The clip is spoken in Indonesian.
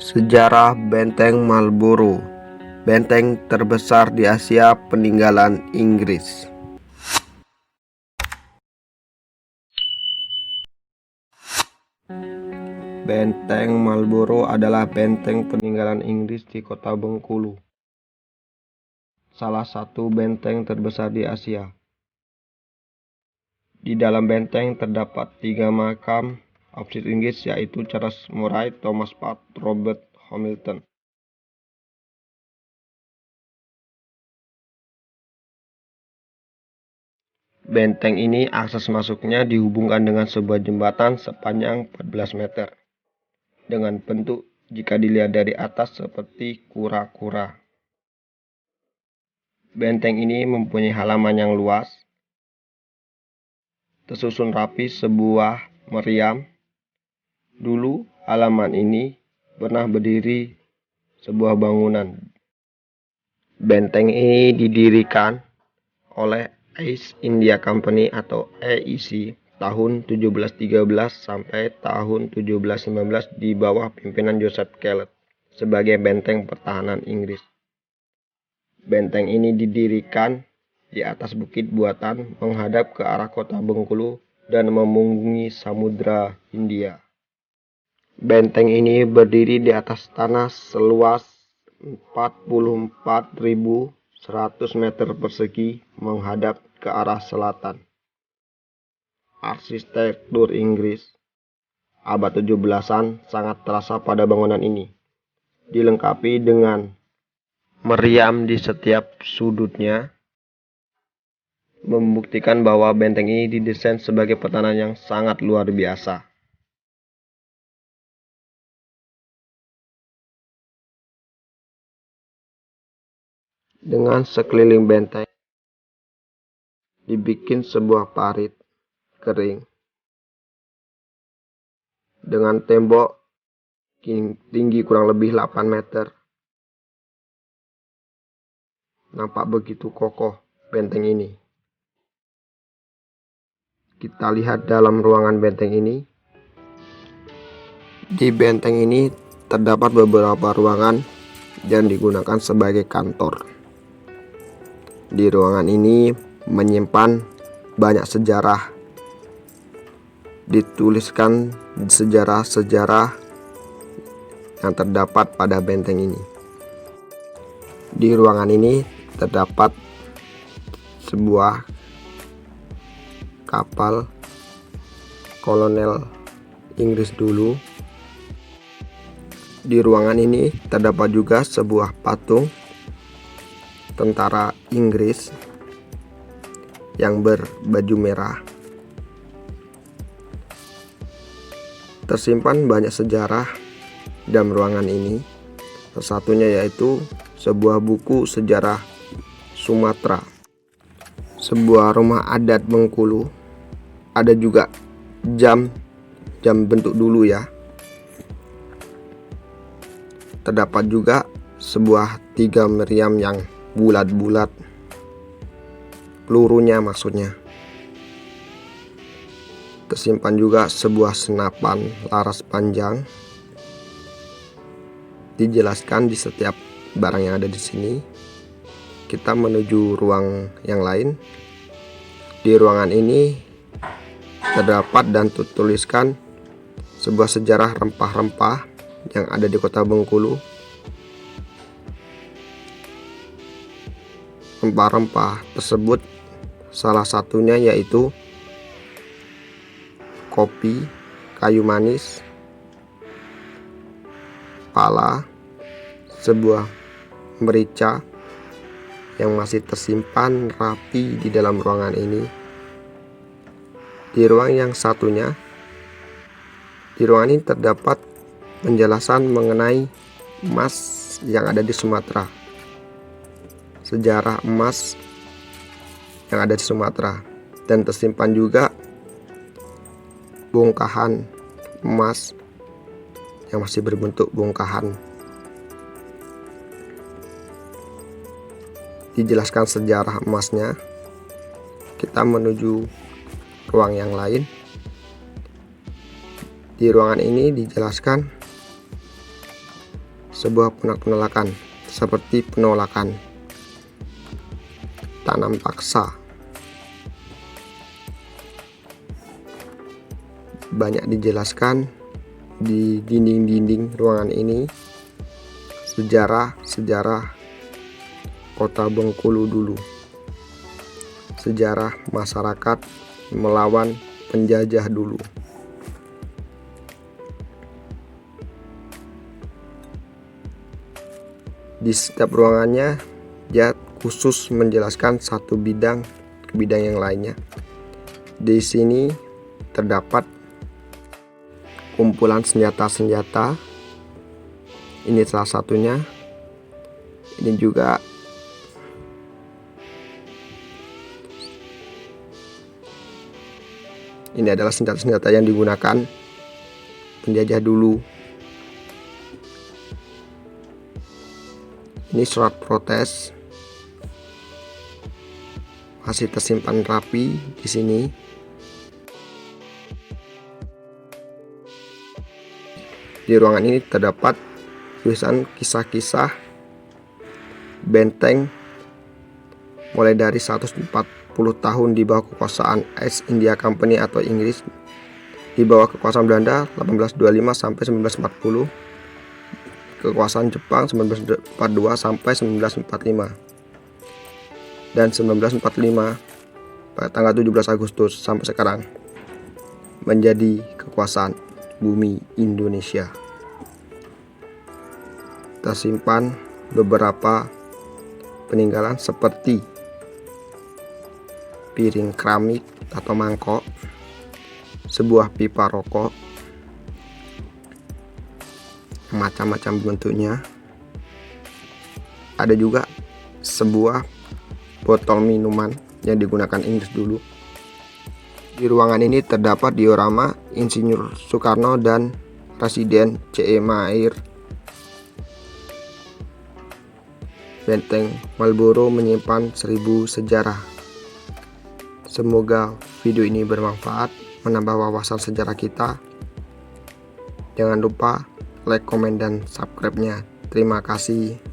Sejarah Benteng Marlborough, benteng terbesar di Asia peninggalan Inggris. Benteng Marlborough adalah benteng peninggalan Inggris di kota Bengkulu, salah satu benteng terbesar di Asia. Di dalam benteng terdapat 3 makam absit Inggris, yaitu Charles Murray, Thomas Patt, Robert Hamilton. Benteng ini akses masuknya dihubungkan dengan sebuah jembatan sepanjang 14 meter dengan bentuk jika dilihat dari atas seperti kura-kura. Benteng ini mempunyai halaman yang luas, tersusun rapi sebuah meriam. Dulu halaman ini pernah berdiri sebuah bangunan. Benteng ini didirikan oleh East India Company atau EIC tahun 1713 sampai tahun 1719 di bawah pimpinan Joseph Kellet sebagai benteng pertahanan Inggris. Benteng ini didirikan di atas bukit buatan menghadap ke arah kota Bengkulu dan memunggungi Samudra Hindia. Benteng ini berdiri di atas tanah seluas 44.100 meter persegi menghadap ke arah selatan. Arsitektur Inggris abad 17-an sangat terasa pada bangunan ini, dilengkapi dengan meriam di setiap sudutnya, membuktikan bahwa benteng ini didesain sebagai pertahanan yang sangat luar biasa. Dengan sekeliling benteng dibikin sebuah parit kering dengan tembok tinggi kurang lebih 8 meter. Nampak begitu kokoh benteng ini. Kita lihat dalam ruangan benteng ini. Di benteng ini terdapat beberapa ruangan yang digunakan sebagai kantor. Di ruangan ini menyimpan banyak sejarah. Dituliskan sejarah-sejarah yang terdapat pada benteng ini. Di ruangan ini terdapat sebuah kapal kolonel Inggris dulu. Di ruangan ini terdapat juga sebuah patung tentara Inggris yang berbaju merah. Tersimpan banyak sejarah dalam ruangan ini. Salah satunya yaitu sebuah buku sejarah Sumatera, sebuah rumah adat Bengkulu. Ada juga jam bentuk dulu ya. Terdapat juga sebuah 3 meriam yang bulat-bulat, pelurunya maksudnya. Tersimpan juga sebuah senapan laras panjang. Dijelaskan di setiap barang yang ada di sini. Kita menuju ruang yang lain. Di ruangan ini terdapat dan tertuliskan sebuah sejarah rempah-rempah yang ada di kota Bengkulu. Rempah-rempah tersebut salah satunya yaitu kopi, kayu manis, pala, sebuah merica yang masih tersimpan rapi di dalam ruangan ini. Di ruang yang satunya, di ruangan ini terdapat penjelasan mengenai emas yang ada di Sumatera. Sejarah emas yang ada di Sumatera, dan tersimpan juga bongkahan emas yang masih berbentuk bongkahan. Dijelaskan sejarah emasnya. Kita menuju ruang yang lain. Di ruangan ini dijelaskan sebuah penolakan seperti penolakan tanam paksa. Banyak dijelaskan di dinding-dinding ruangan ini sejarah kota Bengkulu dulu, sejarah masyarakat melawan penjajah dulu. Di setiap ruangannya dia khusus menjelaskan satu bidang ke bidang yang lainnya. Di sini terdapat kumpulan senjata-senjata. Ini salah satunya. Ini juga adalah senjata-senjata yang digunakan penjajah dulu. Ini surat protes masih tersimpan rapi di sini. Di ruangan ini terdapat tulisan kisah-kisah benteng mulai dari 140 tahun di bawah kekuasaan East India Company atau Inggris, di bawah kekuasaan Belanda 1825 sampai 1940, kekuasaan Jepang 1942 sampai 1945, dan 1945 pada tanggal 17 Agustus sampai sekarang menjadi kekuasaan bumi Indonesia. Tersimpan beberapa peninggalan seperti piring keramik atau mangkok, sebuah pipa rokok, macam-macam bentuknya. Ada juga sebuah botol minuman yang digunakan Inggris dulu. Di ruangan ini terdapat diorama Insinyur Soekarno dan Presiden C.E. Mahathir. Benteng Marlboro menyimpan 1000 sejarah. Semoga video ini bermanfaat, menambah wawasan sejarah kita. Jangan lupa like, komen, dan subscribe-nya. Terima kasih.